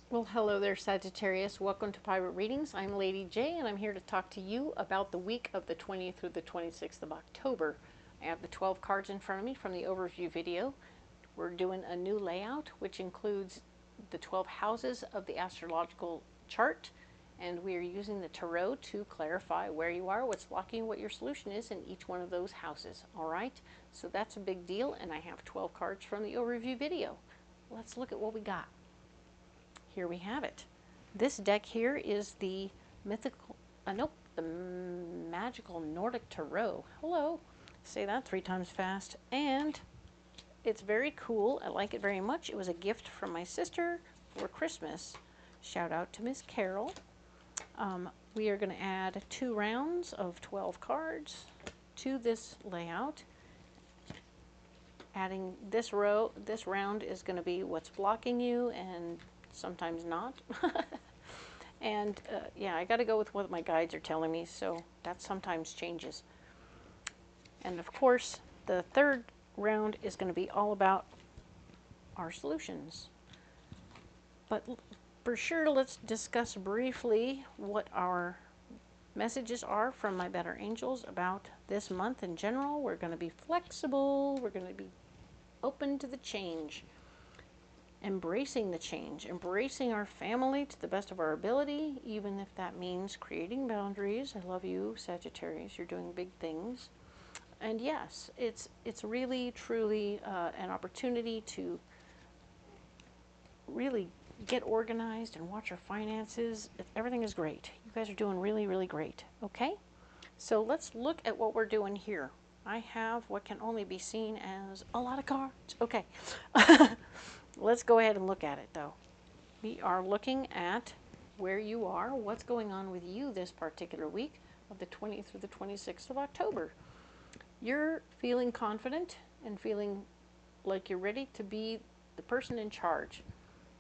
Well, hello there, Sagittarius. Welcome to Private Readings. I'm Lady J, and I'm here to talk to you about the week of the 20th through the 26th of October. I have the 12 cards in front of me from the overview video. We're doing a new layout, which includes the 12 houses of the astrological chart, and we are using the tarot to clarify where you are, what's blocking, what your solution is in each one of those houses. All right, so that's a big deal, and I have 12 cards from the overview video. Let's look at what we got. Here we have it. This deck here is the mythical, the magical Nordic Tarot. Hello. Say that 3 times fast. And it's very cool. I like it very much. It was a gift from my sister for Christmas. Shout out to Miss Carol. We are going to add 2 rounds of 12 cards to this layout. Adding this round is going to be what's blocking you and sometimes not. And yeah, I got to go with what my guides are telling me, so that sometimes changes. And of course, the third round is going to be all about our solutions. But for sure, let's discuss briefly what our messages are from my better angels about this month in general. We're going to be flexible. We're going to be open to the change. Embracing the change, embracing our family to the best of our ability, even if that means creating boundaries. I love you, Sagittarius. You're doing big things. And yes, it's really, truly an opportunity to really get organized and watch our finances. Everything is great. You guys are doing really, really great. Okay? So let's look at what we're doing here. I have what can only be seen as a lot of cards. Okay. Let's go ahead and look at it, though. We are looking at where you are, what's going on with you this particular week of the 20th through the 26th of October. You're feeling confident and feeling like you're ready to be the person in charge.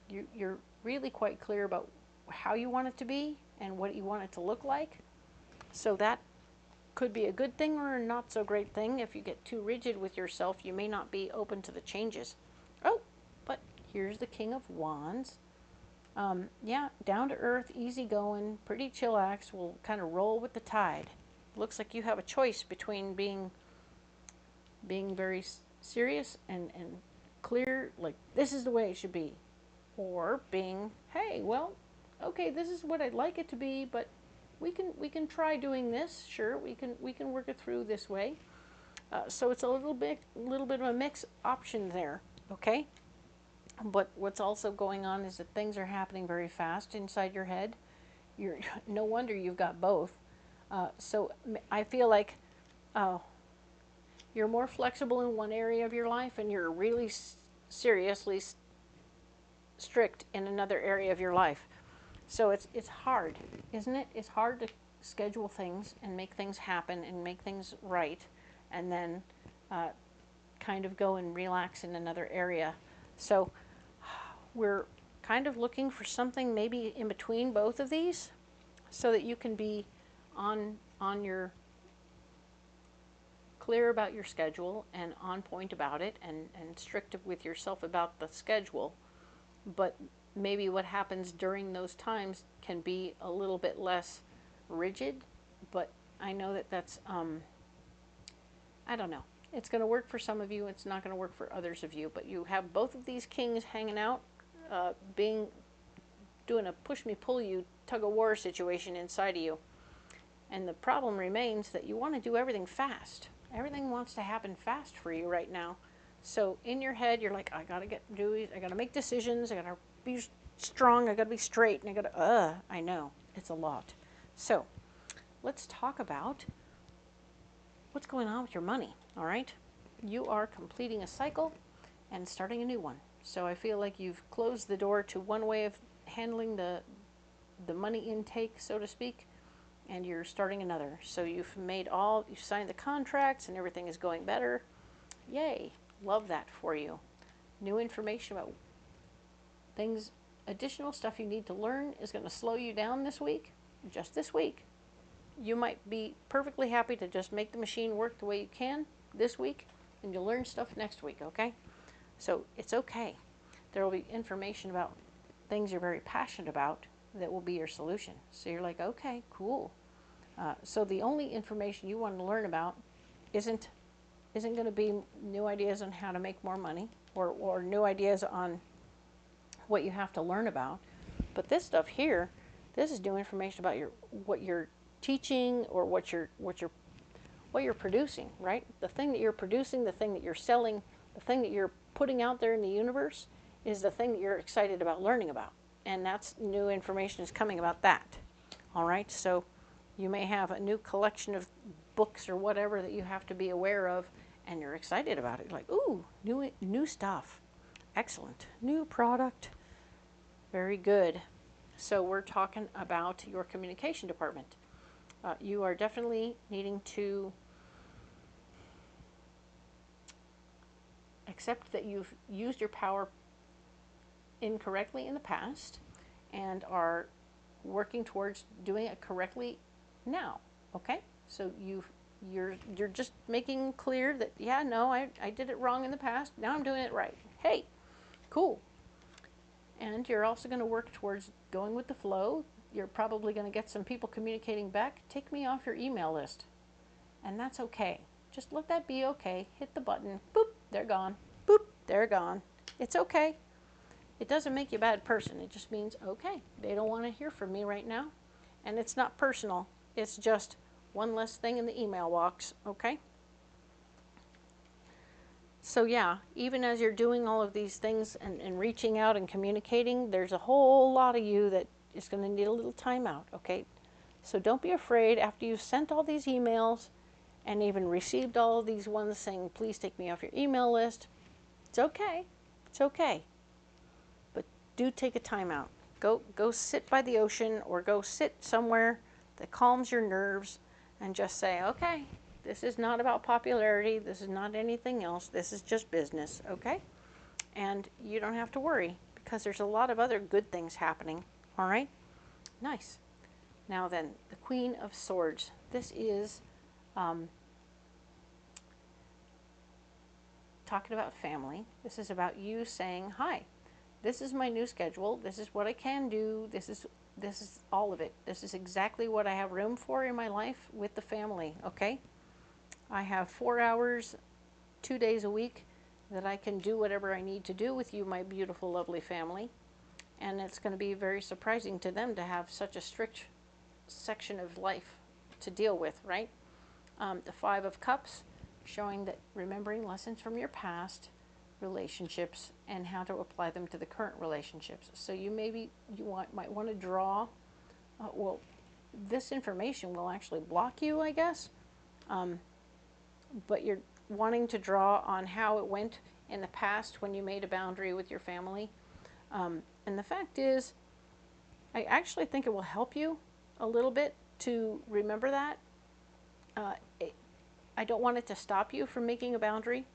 You're really quite clear about how you want it to be and what you want it to look like. So that could be a good thing or a not so great thing. If you get too rigid with yourself, you may not be open to the changes. Oh, but here's the King of Wands. Yeah, down to earth, easy going, pretty chillax, will kind of roll with the tide. Looks like you have a choice between being very serious and clear, like this is the way it should be, or being, hey, well, okay, this is what I'd like it to be, but we can try doing this. Sure, we can work it through this way. So it's a little bit of a mixed option there. Okay. But what's also going on is that things are happening very fast inside your head. No wonder you've got both. So I feel like you're more flexible in one area of your life, and you're really seriously strict in another area of your life. So it's hard, isn't it? It's hard to schedule things and make things happen and make things right, and then kind of go and relax in another area. So we're kind of looking for something maybe in between both of these, so that you can be on your clear about your schedule and on point about it, and strict with yourself about the schedule. But maybe what happens during those times can be a little bit less rigid. But I know that that's I don't know. It's going to work for some of you. It's not going to work for others of you. But you have both of these kings hanging out, doing a push me pull you tug of war situation inside of you. And the problem remains that you want to do everything fast. Everything wants to happen fast for you right now. So in your head, you're like, I gotta make decisions. I gotta be strong. I gotta be straight. And I know it's a lot. So let's talk about what's going on with your money. All right. You are completing a cycle and starting a new one. So I feel like you've closed the door to one way of handling the money intake, so to speak, and you're starting another. So you've signed the contracts and everything is going better. Yay. Love that for you. New information about things, additional stuff you need to learn is going to slow you down this week, just this week. You might be perfectly happy to just make the machine work the way you can this week, and you'll learn stuff next week, okay? So it's okay. There will be information about things you're very passionate about that will be your solution. So you're like, okay, cool. So the only information you want to learn about isn't going to be new ideas on how to make more money, or new ideas on what you have to learn about. But this stuff here, this is new information about what you're teaching, or what you're producing, right? The thing that you're producing, the thing that you're selling, the thing that you're putting out there in the universe is the thing that you're excited about learning about. And that's new information is coming about that. All right, so you may have a new collection of books or whatever that you have to be aware of, and you're excited about it. Like, ooh, new stuff. Excellent. New product. Very good. So we're talking about your communication department. You are definitely needing to accept that you've used your power incorrectly in the past and are working towards doing it correctly now. Okay? So you're just making clear that, yeah, no, I did it wrong in the past. Now I'm doing it right. Hey, cool. And you're also going to work towards going with the flow. You're probably going to get some people communicating back. Take me off your email list. And that's okay. Just let that be okay. Hit the button. Boop, they're gone. Boop, they're gone. It's okay. It doesn't make you a bad person. It just means, okay, they don't want to hear from me right now. And it's not personal. It's just one less thing in the email box, okay? So yeah, even as you're doing all of these things and reaching out and communicating, there's a whole lot of you that is going to need a little time out, okay? So don't be afraid after you've sent all these emails and even received all of these ones saying, please take me off your email list. It's okay. It's okay. But do take a time out. Go sit by the ocean, or go sit somewhere that calms your nerves and just say, okay, this is not about popularity. This is not anything else. This is just business, okay? And you don't have to worry, because there's a lot of other good things happening, all right? Nice. Now then, the Queen of Swords. This is talking about family. This is about you saying, hi, this is my new schedule. This is what I can do. This is all of it. This is exactly what I have room for in my life with the family, okay? I have 4 hours, 2 days a week that I can do whatever I need to do with you, my beautiful, lovely family. And it's going to be very surprising to them to have such a strict section of life to deal with, right? The Five of Cups, showing that remembering lessons from your past relationships and how to apply them to the current relationships. So you might want to draw, well, this information will actually block you, I guess, but you're wanting to draw on how it went in the past when you made a boundary with your family. And the fact is, I actually think it will help you a little bit to remember that. I don't want it to stop you from making a boundary.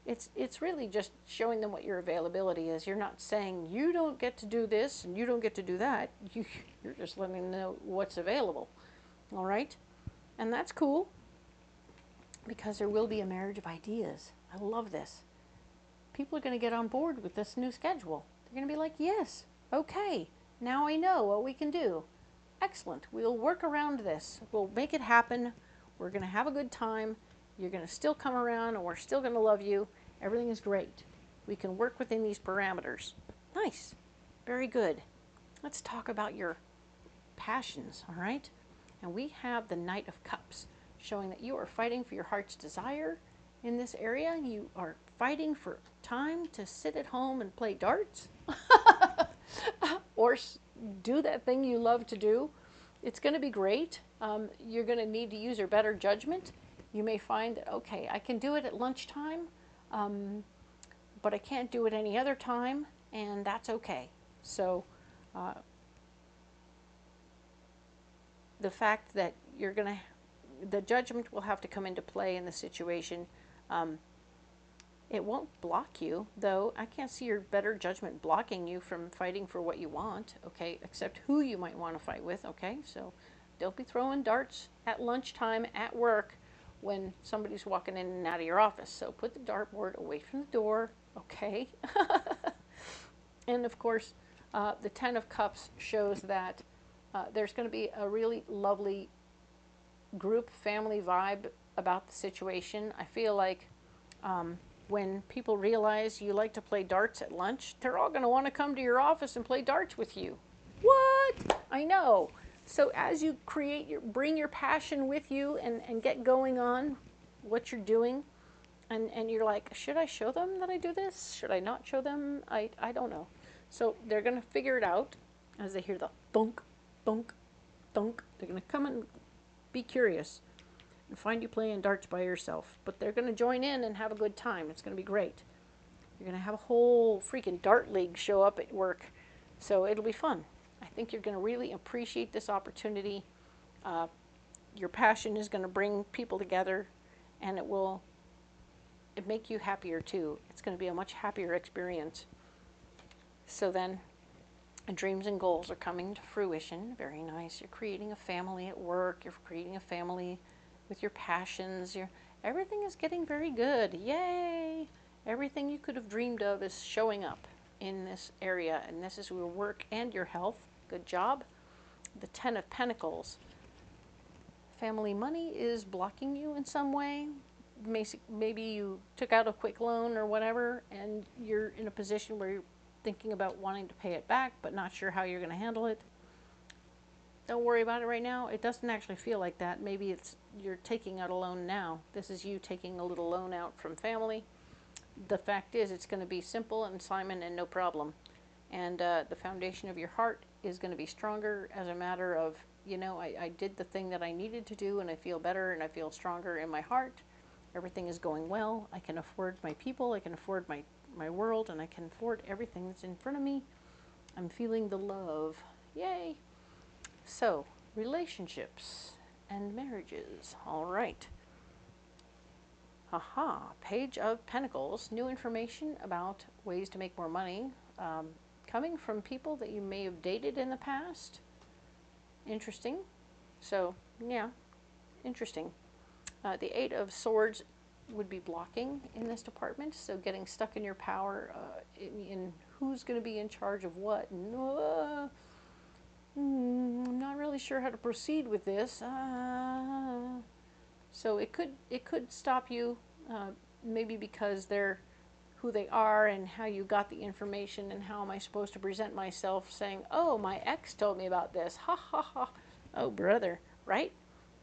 It's really just showing them what your availability is. You're not saying you don't get to do this and you don't get to do that. You're just letting them know what's available. All right? And that's cool, because there will be a marriage of ideas. I love this. People are going to get on board with this new schedule. They're going to be like, yes, okay, now I know what we can do. Excellent. We'll work around this. We'll make it happen. We're going to have a good time. You're going to still come around, and we're still going to love you. Everything is great. We can work within these parameters. Nice. Very good. Let's talk about your passions, all right? And we have the Knight of Cups, showing that you are fighting for your heart's desire in this area. You are fighting for time to sit at home and play darts or do that thing you love to do. It's going to be great. You're going to need to use your better judgment. You may find that, okay, I can do it at lunchtime, but I can't do it any other time, and that's okay. So the fact that the judgment will have to come into play in the situation. It won't block you, though. I can't see your better judgment blocking you from fighting for what you want, okay, except who you might want to fight with, okay? So don't be throwing darts at lunchtime at work when somebody's walking in and out of your office. So put the dartboard away from the door, okay? And of course, The Ten of Cups shows that there's going to be a really lovely group family vibe about the situation. I feel like when people realize you like to play darts at lunch, they're all going to want to come to your office and play darts with you. What? I know. So as you bring your passion with you and get going on what you're doing, and you're like, should I show them that I do this? Should I not show them? I don't know. So they're going to figure it out as they hear the thunk, thunk, thunk. They're going to come and be curious and find you playing darts by yourself. But they're going to join in and have a good time. It's going to be great. You're going to have a whole freaking dart league show up at work. So it'll be fun. I think you're going to really appreciate this opportunity. Your passion is going to bring people together, and it make you happier too. It's going to be a much happier experience. So then, dreams and goals are coming to fruition. Very nice. You're creating a family at work. You're creating a family with your passions. Everything is getting very good. Yay! Everything you could have dreamed of is showing up in this area, and this is your work and your health. Good job. The Ten of Pentacles. Family money is blocking you in some way. Maybe you took out a quick loan or whatever, and you're in a position where you're thinking about wanting to pay it back, but not sure how you're going to handle it. Don't worry about it right now. It doesn't actually feel like that. Maybe you're taking out a loan now. This is you taking a little loan out from family. The fact is, it's going to be simple and Simon and no problem. And the foundation of your heart is going to be stronger as a matter of, I did the thing that I needed to do, and I feel better, and I feel stronger in my heart. Everything is going well. I can afford my people. I can afford my world, and I can afford everything that's in front of me. I'm feeling the love. Yay! So, relationships and marriages. All right. Aha, Page of Pentacles. New information about ways to make more money. Coming from people that you may have dated in the past. Interesting. So, yeah, interesting. The Eight of Swords would be blocking in this department. So getting stuck in your power in who's going to be in charge of what. I'm not really sure how to proceed with this. So it could stop you, maybe because they're who they are and how you got the information and how am I supposed to present myself, saying, oh, my ex told me about this. Ha ha ha. Oh, brother, right?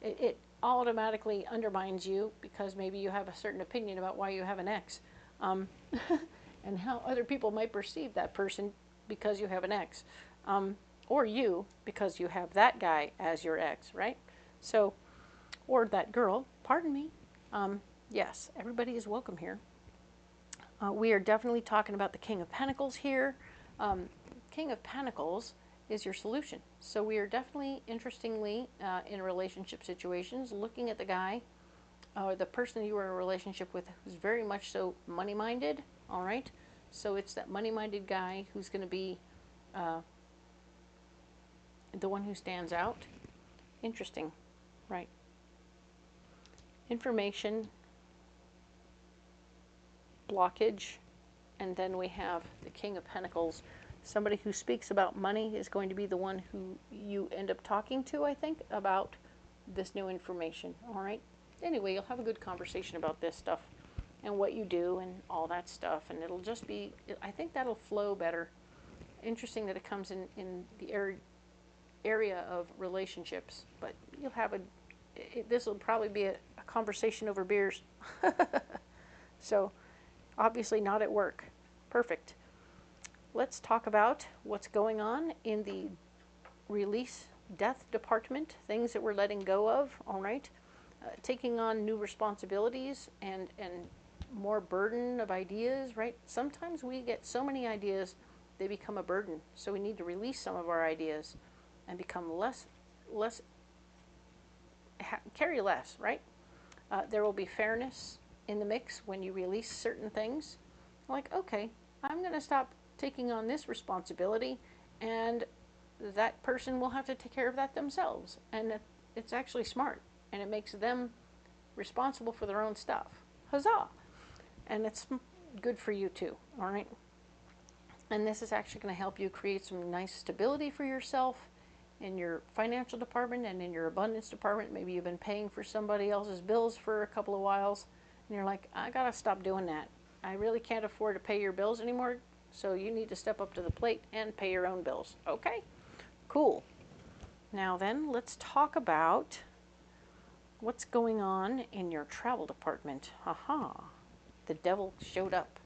It automatically undermines you because maybe you have a certain opinion about why you have an ex, and how other people might perceive that person because you have an ex. Or you, because you have that guy as your ex, right? So, or that girl, pardon me. Yes, everybody is welcome here. We are definitely talking about the King of Pentacles here. King of Pentacles is your solution. So we are definitely, interestingly, in relationship situations, looking at the guy or the person you are in a relationship with who's very much so money-minded, all right? So it's that money-minded guy who's going to be the one who stands out. Interesting, right? Information, blockage, and then we have the King of Pentacles. Somebody who speaks about money is going to be the one who you end up talking to, I think, about this new information, all right? Anyway, you'll have a good conversation about this stuff and what you do and all that stuff, and it'll just be, I think that'll flow better. Interesting that it comes in the area of relationships, but you'll have this will probably be a conversation over beers. So, obviously not at work. Perfect. Let's talk about what's going on in the release death department, things that we're letting go of, all right? Taking on new responsibilities and more burden of ideas, right? Sometimes we get so many ideas, they become a burden. So we need to release some of our ideas and become carry less, right? There will be fairness in the mix when you release certain things. Like, okay, I'm going to stop taking on this responsibility, and that person will have to take care of that themselves. And it's actually smart, and it makes them responsible for their own stuff. Huzzah! And it's good for you too, all right? And this is actually going to help you create some nice stability for yourself in your financial department and in your abundance department. Maybe you've been paying for somebody else's bills for a couple of whiles, and you're like, I gotta stop doing that. I really can't afford to pay your bills anymore, so you need to step up to the plate and pay your own bills. Okay? Cool. Now then, let's talk about what's going on in your travel department. Haha. The devil showed up.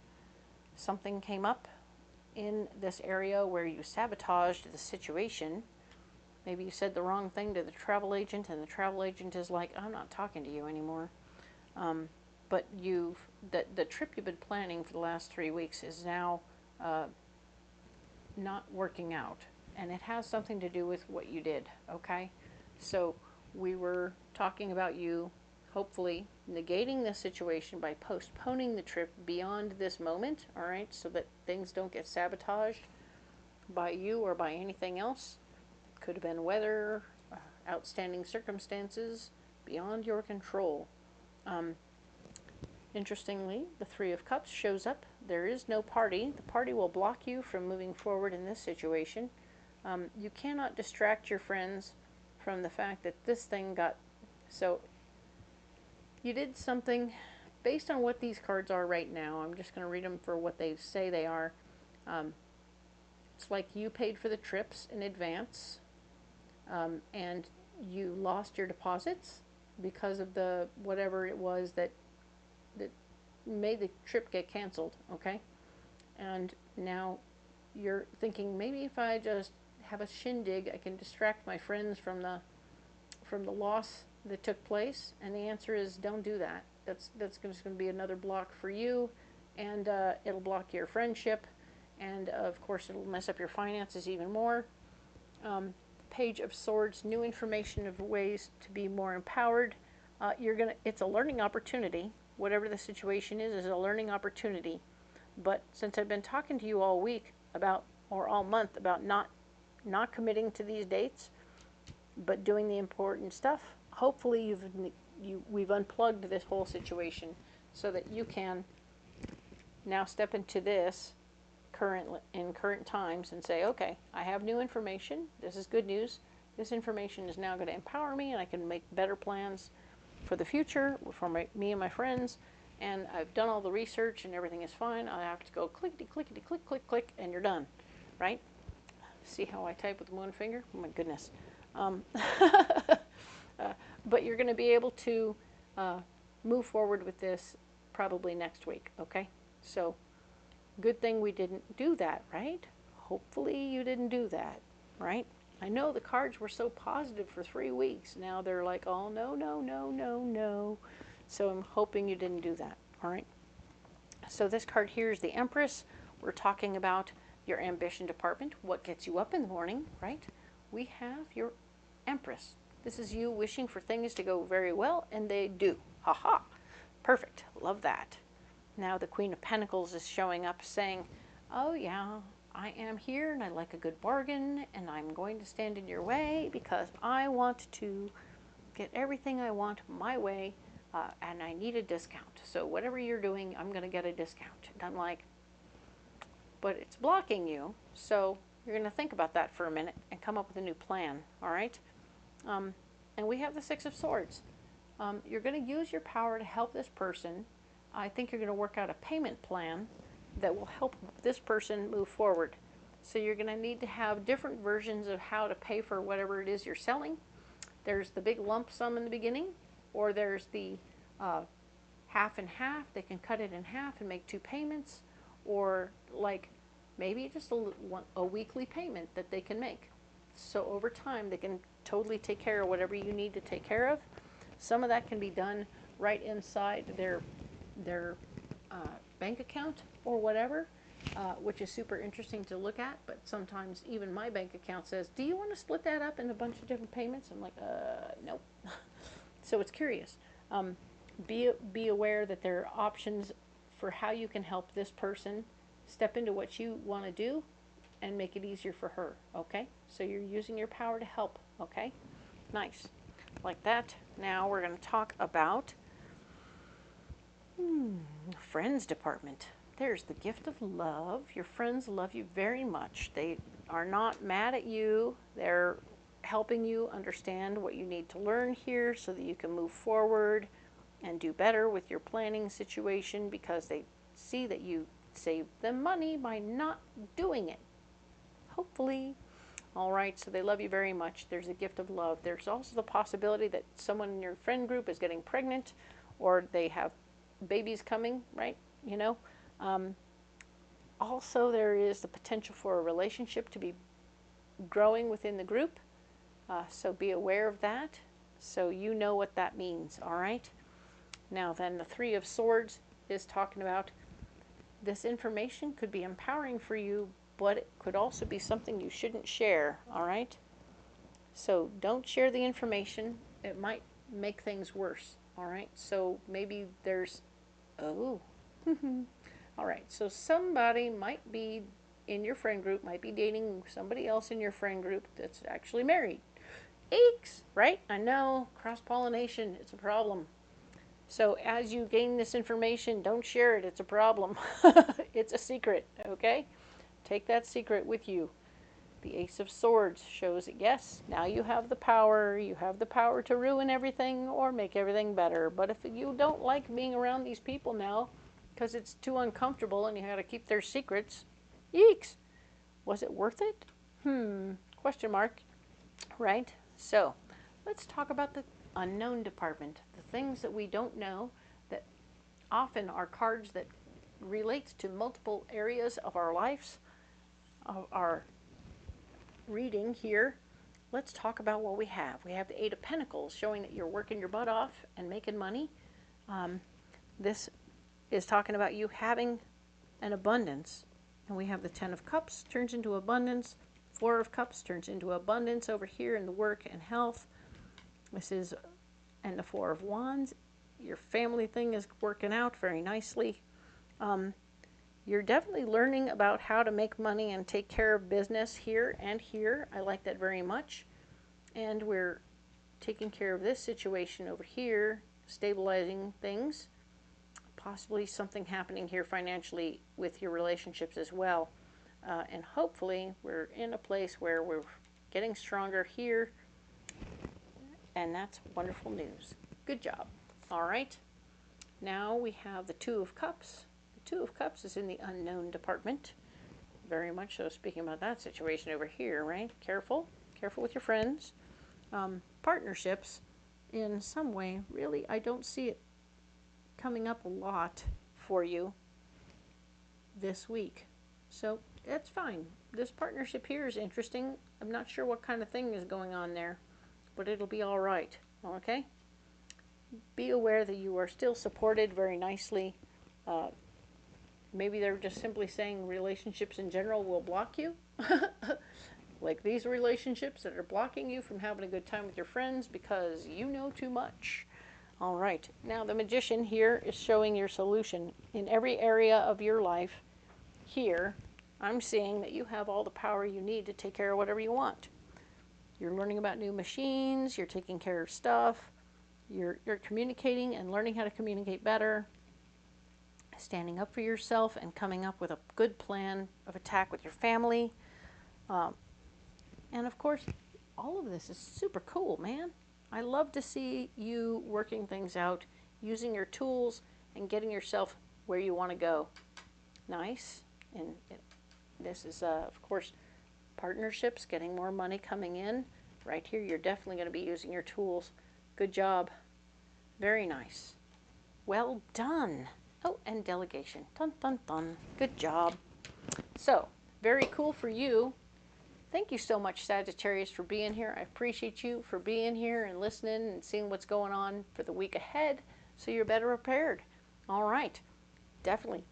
Something came up in this area where you sabotaged the situation. Maybe you said the wrong thing to the travel agent, and the travel agent is like, I'm not talking to you anymore. But the trip you've been planning for the last 3 weeks is now not working out. And it has something to do with what you did, okay? So we were talking about you hopefully negating this situation by postponing the trip beyond this moment, all right, so that things don't get sabotaged by you or by anything else. Could have been weather, outstanding circumstances beyond your control. Interestingly, the Three of Cups shows up. There is no party. The party will block you from moving forward in this situation. You cannot distract your friends from the fact that this thing got... So, you did something based on what these cards are right now. I'm just going to read them for what they say they are. It's like you paid for the trips in advance. And you lost your deposits because of the whatever it was that made the trip get canceled, okay? And now you're thinking, maybe if I just have a shindig, I can distract my friends from the loss that took place. And the answer is, don't do that. That's just going to be another block for you, and it'll block your friendship, and of course it'll mess up your finances even more. Page of Swords, new information of ways to be more empowered. It's a learning opportunity. Whatever the situation is a learning opportunity. But since I've been talking to you all week about, or all month, about not committing to these dates, but doing the important stuff, hopefully we've unplugged this whole situation so that you can now step into this in current times and say, okay, I have new information. This is good news. This information is now going to empower me, and I can make better plans for the future for me and my friends. And I've done all the research, and everything is fine. I have to go clickety, clickety, click, click, click, and you're done, right? See how I type with one finger? Oh my goodness. But you're going to be able to move forward with this probably next week, okay? So, good thing we didn't do that, right? Hopefully you didn't do that, right? I know the cards were so positive for 3 weeks. Now they're like, oh, no, no, no, no, no. So I'm hoping you didn't do that, all right? So this card here is the Empress. We're talking about your ambition department, what gets you up in the morning, right? We have your Empress. This is you wishing for things to go very well, and they do. Ha-ha. Perfect. Love that. Now the Queen of Pentacles is showing up saying, oh yeah, I am here and I like a good bargain, and I'm going to stand in your way because I want to get everything I want my way, and I need a discount. So whatever you're doing, I'm going to get a discount. And I'm like, but it's blocking you, so you're going to think about that for a minute and come up with a new plan, all right? And we have the Six of Swords. You're going to use your power to help this person. I think you're going to work out a payment plan that will help this person move forward. So you're going to need to have different versions of how to pay for whatever it is you're selling. There's the big lump sum in the beginning, or there's the half and half. They can cut it in half and make 2 payments, or like maybe just a weekly payment that they can make. So over time, they can totally take care of whatever you need to take care of. Some of that can be done right inside their bank account or whatever, which is super interesting to look at. But sometimes even my bank account says, do you want to split that up in a bunch of different payments? I'm like, nope. So it's curious. Be aware that there are options for how you can help this person step into what you want to do and make it easier for her, okay? So you're using your power to help, okay? Nice. Like that. Now we're going to talk about friends department. there's the gift of love. Your friends love you very much. They are not mad at you. They're helping you understand what you need to learn here so that you can move forward and do better with your planning situation, because they see that you save them money by not doing it. Hopefully. All right, so they love you very much. There's a gift of love. There's also the possibility that someone in your friend group is getting pregnant, or they have babies coming, right? You know. Also, there is the potential for a relationship to be growing within the group. So be aware of that, so you know what that means, all right? Now then, the Three of Swords is talking about this information could be empowering for you, but it could also be something you shouldn't share, all right? So don't share the information. It might make things worse, all right? So maybe there's, oh, all right, so somebody might be in your friend group, might be dating somebody else in your friend group that's actually married. Eeks, right? I know, cross-pollination, it's a problem. So as you gain this information, don't share it, it's a problem. It's a secret, okay? Take that secret with you. The Ace of Swords shows that yes, now you have the power to ruin everything or make everything better. But if you don't like being around these people now, because it's too uncomfortable and you got to keep their secrets, eeks, was it worth it? Question mark, right? So let's talk about the unknown department, the things that we don't know, that often are cards that relate to multiple areas of our lives, of our reading here. Let's talk about what we have. We have the Eight of Pentacles, showing that you're working your butt off and making money. This is talking about you having an abundance. And we have the Ten of Cups, turns into abundance. Four of Cups turns into abundance over here in the work and health. This is, and the Four of Wands. Your family thing is working out very nicely. You're definitely learning about how to make money and take care of business here and here. I like that very much. And we're taking care of this situation over here, stabilizing things. Possibly something happening here financially with your relationships as well. And hopefully we're in a place where we're getting stronger here. And that's wonderful news. Good job. All right. Now we have the Two of Cups. The Two of Cups is in the unknown department. Very much so, speaking about that situation over here, right? Careful. Careful with your friends. Partnerships in some way. Really, I don't see it coming up a lot for you this week. So that's fine. This partnership here is interesting. I'm not sure what kind of thing is going on there, but it'll be all right. Okay? Be aware that you are still supported very nicely. Maybe they're just simply saying relationships in general will block you. Like these relationships that are blocking you from having a good time with your friends because you know too much. All right, now the Magician here is showing your solution in every area of your life. Here, I'm seeing that you have all the power you need to take care of whatever you want. You're learning about new machines, you're taking care of stuff, you're communicating and learning how to communicate better, standing up for yourself and coming up with a good plan of attack with your family. And of course, all of this is super cool, man. I love to see you working things out, using your tools, and getting yourself where you want to go. Nice. And this is, of course, partnerships, getting more money coming in. Right here, you're definitely going to be using your tools. Good job. Very nice. Well done. Oh, and delegation. Dun, dun, dun. Good job. So, very cool for you. Thank you so much, Sagittarius, for being here. I appreciate you for being here and listening and seeing what's going on for the week ahead so you're better prepared. All right. Definitely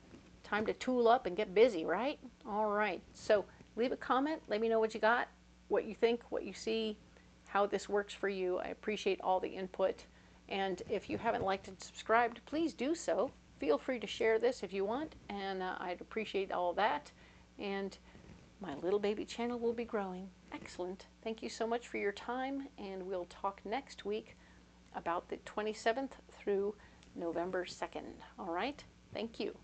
time to tool up and get busy, right? All right. So leave a comment. Let me know what you got, what you think, what you see, how this works for you. I appreciate all the input. And if you haven't liked and subscribed, please do so. Feel free to share this if you want, and I'd appreciate all that. And my little baby channel will be growing. Excellent. Thank you so much for your time, and we'll talk next week about the 27th through November 2nd. All right? Thank you.